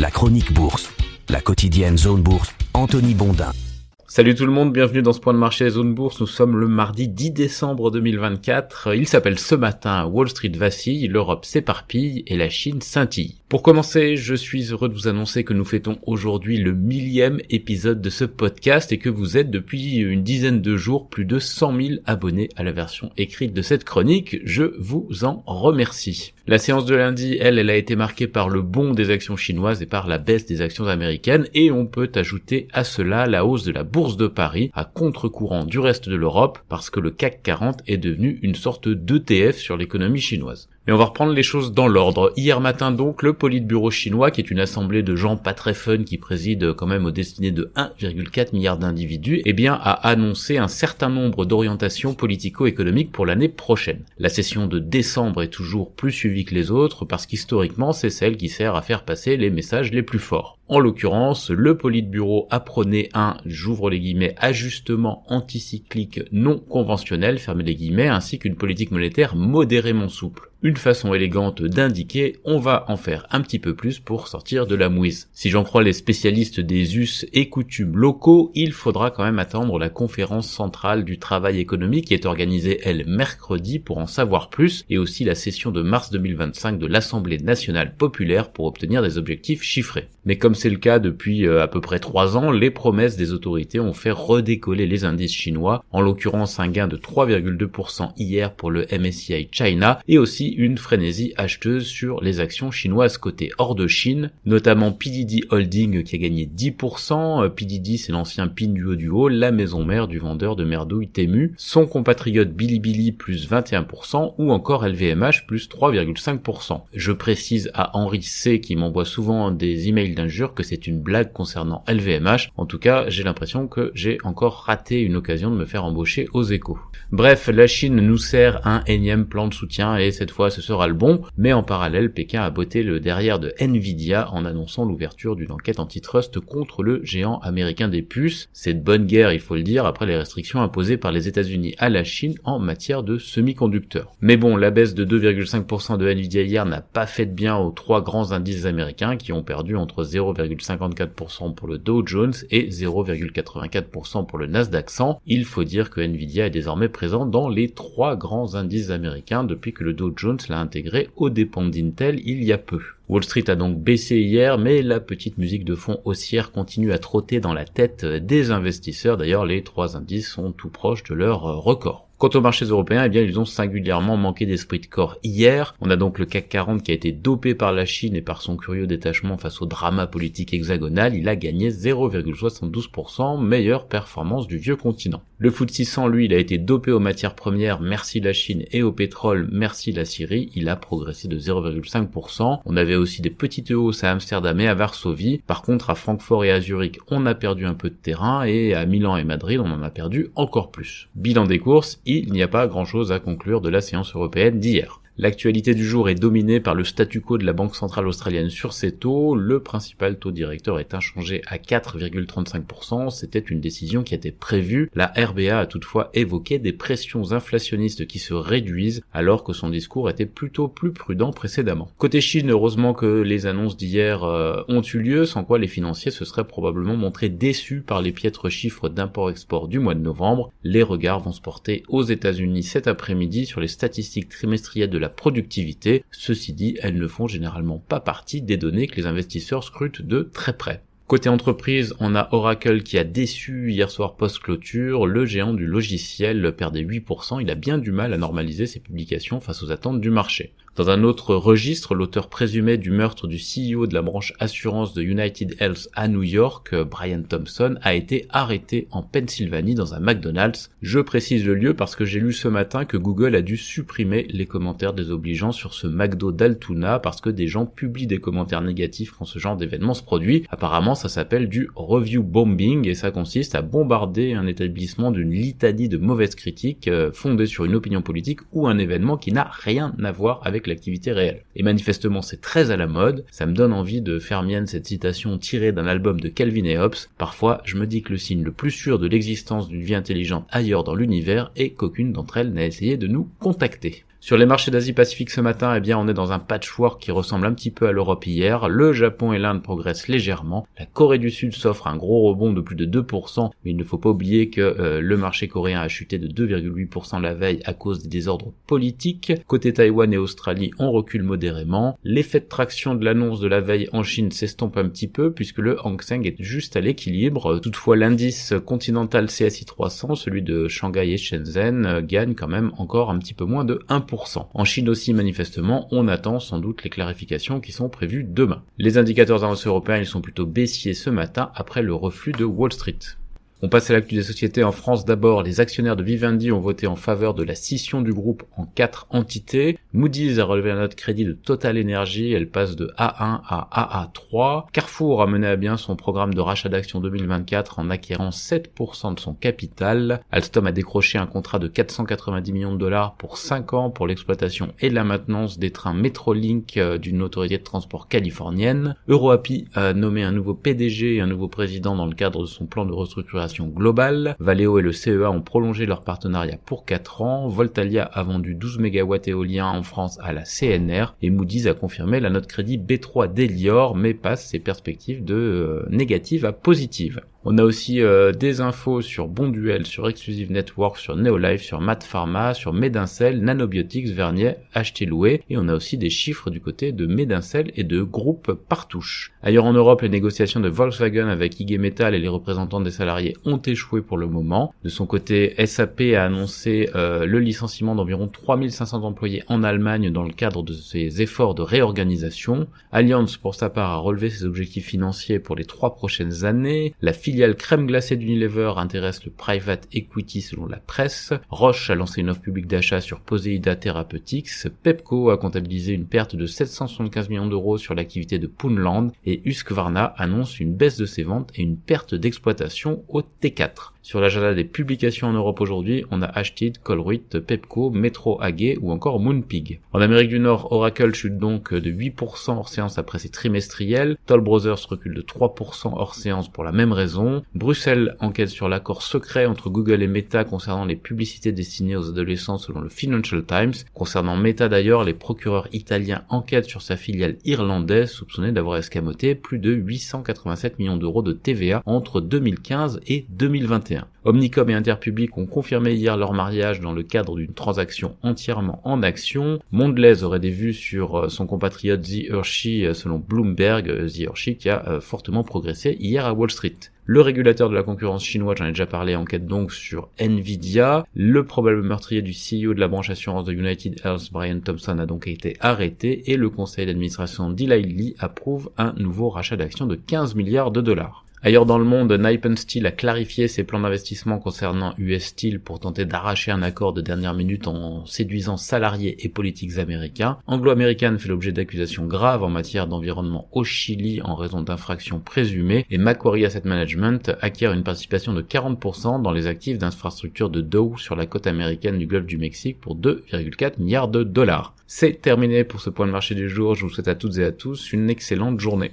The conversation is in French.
La chronique bourse, la quotidienne Zone Bourse, Anthony Bondin. Salut tout le monde, bienvenue dans ce point de marché Zone Bourse. Nous sommes le mardi 10 décembre 2024. Il s'appelle Ce matin, Wall Street vacille, l'Europe s'éparpille et la Chine scintille. Pour commencer, je suis heureux de vous annoncer que nous fêtons aujourd'hui le 1000e épisode de ce podcast et que vous êtes depuis une dizaine de jours plus de 100 000 abonnés à la version écrite de cette chronique. Je vous en remercie. La séance de lundi, elle a été marquée par le bond des actions chinoises et par la baisse des actions américaines, et on peut ajouter à cela la hausse de la bourse de Paris à contre-courant du reste de l'Europe parce que le CAC 40 est devenu une sorte d'ETF sur l'économie chinoise. Mais on va reprendre les choses dans l'ordre. Hier matin donc, le Politburo chinois, qui est une assemblée de gens pas très fun qui préside quand même aux destinées de 1,4 milliard d'individus, a annoncé un certain nombre d'orientations politico-économiques pour l'année prochaine. La session de décembre est toujours plus suivie que les autres parce qu'historiquement c'est celle qui sert à faire passer les messages les plus forts. En l'occurrence, le Politburo a prôné un, j'ouvre les guillemets, ajustement anticyclique non conventionnel, fermez les guillemets, ainsi qu'une politique monétaire modérément souple. Une façon élégante d'indiquer, on va en faire un petit peu plus pour sortir de la mouise. Si j'en crois les spécialistes des us et coutumes locaux, il faudra quand même attendre la conférence centrale du travail économique qui est organisée, elle, mercredi pour en savoir plus, et aussi la session de mars 2025 de l'Assemblée nationale populaire pour obtenir des objectifs chiffrés. Mais comme c'est le cas depuis à peu près 3 ans, les promesses des autorités ont fait redécoller les indices chinois, en l'occurrence un gain de 3,2% hier pour le MSCI China, et aussi une frénésie acheteuse sur les actions chinoises cotées hors de Chine, notamment PDD Holding qui a gagné 10%, PDD c'est l'ancien Pinduoduo, la maison mère du vendeur de merdouilles Temu, son compatriote Bilibili plus 21%, ou encore LVMH plus 3,5%. Je précise à Henri C qui m'envoie souvent des emails d'injures que c'est une blague concernant LVMH, en tout cas j'ai l'impression que j'ai encore raté une occasion de me faire embaucher aux Échos. Bref, la Chine nous sert un énième plan de soutien et cette fois ce sera le bon, mais en parallèle Pékin a botté le derrière de Nvidia en annonçant l'ouverture d'une enquête antitrust contre le géant américain des puces. C'est de bonne guerre il faut le dire après les restrictions imposées par les États-Unis à la Chine en matière de semi-conducteurs. Mais bon, la baisse de 2,5% de Nvidia hier n'a pas fait de bien aux 3 grands indices américains qui ont perdu entre 0,54% pour le Dow Jones et 0,84% pour le Nasdaq 100. Il faut dire que Nvidia est désormais présent dans les 3 grands indices américains depuis que le Dow Jones l'a intégré aux dépens d'Intel il y a peu. Wall Street a donc baissé hier, mais la petite musique de fond haussière continue à trotter dans la tête des investisseurs. D'ailleurs, les 3 indices sont tout proches de leur record. Quant aux marchés européens, ils ont singulièrement manqué d'esprit de corps hier. On a donc le CAC 40 qui a été dopé par la Chine et par son curieux détachement face au drama politique hexagonal. Il a gagné 0,72%, meilleure performance du vieux continent. Le FTSE 100, lui, il a été dopé aux matières premières, merci la Chine, et au pétrole, merci la Syrie. Il a progressé de 0,5%. On avait aussi des petites hausses à Amsterdam et à Varsovie. Par contre, à Francfort et à Zurich, on a perdu un peu de terrain, et à Milan et Madrid, on en a perdu encore plus. Bilan des courses, il n'y a pas grand-chose à conclure de la séance européenne d'hier. L'actualité du jour est dominée par le statu quo de la Banque centrale australienne sur ses taux. Le principal taux directeur est inchangé à 4,35%. C'était une décision qui était prévue. La RBA a toutefois évoqué des pressions inflationnistes qui se réduisent alors que son discours était plutôt plus prudent précédemment. Côté Chine, heureusement que les annonces d'hier ont eu lieu, sans quoi les financiers se seraient probablement montrés déçus par les piètres chiffres d'import-export du mois de novembre. Les regards vont se porter aux États-Unis cet après-midi sur les statistiques trimestrielles de la productivité. Ceci dit, elles ne font généralement pas partie des données que les investisseurs scrutent de très près. Côté entreprise, on a Oracle qui a déçu hier soir post-clôture. Le géant du logiciel perdait 8%. Il a bien du mal à normaliser ses publications face aux attentes du marché. Dans un autre registre, l'auteur présumé du meurtre du CEO de la branche assurance de United Health à New York, Brian Thompson, a été arrêté en Pennsylvanie dans un McDonald's. Je précise le lieu parce que j'ai lu ce matin que Google a dû supprimer les commentaires désobligeants sur ce McDo d'Altoona parce que des gens publient des commentaires négatifs quand ce genre d'événement se produit. Apparemment, ça s'appelle du review bombing et ça consiste à bombarder un établissement d'une litanie de mauvaises critiques fondées sur une opinion politique ou un événement qui n'a rien à voir avec l'activité réelle. Et manifestement c'est très à la mode, ça me donne envie de faire mienne cette citation tirée d'un album de Calvin et Hobbes. Parfois je me dis que le signe le plus sûr de l'existence d'une vie intelligente ailleurs dans l'univers est qu'aucune d'entre elles n'a essayé de nous contacter. Sur les marchés d'Asie-Pacifique ce matin, on est dans un patchwork qui ressemble un petit peu à l'Europe hier. Le Japon et l'Inde progressent légèrement. La Corée du Sud s'offre un gros rebond de plus de 2%, mais il ne faut pas oublier que le marché coréen a chuté de 2,8% la veille à cause des désordres politiques. Côté Taïwan et Australie, on recule modérément. L'effet de traction de l'annonce de la veille en Chine s'estompe un petit peu puisque le Hang Seng est juste à l'équilibre. Toutefois, l'indice continental CSI 300, celui de Shanghai et Shenzhen, gagne quand même encore un petit peu moins de 1%. En Chine aussi, manifestement, on attend sans doute les clarifications qui sont prévues demain. Les indicateurs avancés européens, ils sont plutôt baissiers ce matin après le reflux de Wall Street. On passe à l'actu des sociétés en France. D'abord, les actionnaires de Vivendi ont voté en faveur de la scission du groupe en 4 entités. Moody's a relevé la note crédit de Total Energy, elle passe de A1 à AA3. Carrefour a mené à bien son programme de rachat d'actions 2024 en acquérant 7% de son capital. Alstom a décroché un contrat de 490 millions de dollars pour 5 ans pour l'exploitation et la maintenance des trains Metrolink d'une autorité de transport californienne. EuroAPI a nommé un nouveau PDG et un nouveau président dans le cadre de son plan de restructuration globale. Valeo et le CEA ont prolongé leur partenariat pour 4 ans. Voltalia a vendu 12 MW éoliens en France à la CNR et Moody's a confirmé la note crédit B3 d'Elior mais passe ses perspectives de négatives à positives. On a aussi des infos sur Bonduel, sur Exclusive Network, sur Neolife, sur Mat Pharma, sur Medincell, Nanobiotics, Vernier, acheté loué, et on a aussi des chiffres du côté de Medincell et de Groupe Partouche. Ailleurs en Europe, les négociations de Volkswagen avec IG Metall et les représentants des salariés ont échoué pour le moment. De son côté, SAP a annoncé le licenciement d'environ 3500 employés en Allemagne dans le cadre de ses efforts de réorganisation. Allianz, pour sa part, a relevé ses objectifs financiers pour les 3 prochaines années. La filiale crème glacée d'Unilever intéresse le private equity selon la presse. Roche a lancé une offre publique d'achat sur Poseida Therapeutics. Pepco a comptabilisé une perte de 775 millions d'euros sur l'activité de Poundland et Husqvarna annonce une baisse de ses ventes et une perte d'exploitation au T4. Sur l'agenda des publications en Europe aujourd'hui, on a Ashtead, Colruyt, Pepco, Metro AG ou encore Moonpig. En Amérique du Nord, Oracle chute donc de 8% hors séance après ses trimestriels. Toll Brothers recule de 3% hors séance pour la même raison. Bruxelles enquête sur l'accord secret entre Google et Meta concernant les publicités destinées aux adolescents selon le Financial Times. Concernant Meta d'ailleurs, les procureurs italiens enquêtent sur sa filiale irlandaise soupçonnée d'avoir escamoté plus de 887 millions d'euros de TVA entre 2015 et 2021. Omnicom et Interpublic ont confirmé hier leur mariage dans le cadre d'une transaction entièrement en actions. Mondelez aurait des vues sur son compatriote The Hershey selon Bloomberg, The Hershey qui a fortement progressé hier à Wall Street. Le régulateur de la concurrence chinois, j'en ai déjà parlé, enquête donc sur Nvidia. Le probable meurtrier du CEO de la branche assurance de United Health, Brian Thompson, a donc été arrêté et le conseil d'administration d'Eli Lilly approuve un nouveau rachat d'actions de 15 milliards de dollars. Ailleurs dans le monde, Nippon Steel a clarifié ses plans d'investissement concernant US Steel pour tenter d'arracher un accord de dernière minute en séduisant salariés et politiques américains. Anglo-American fait l'objet d'accusations graves en matière d'environnement au Chili en raison d'infractions présumées et Macquarie Asset Management acquiert une participation de 40% dans les actifs d'infrastructure de Dow sur la côte américaine du Golfe du Mexique pour 2,4 milliards de dollars. C'est terminé pour ce point de marché du jour. Je vous souhaite à toutes et à tous une excellente journée.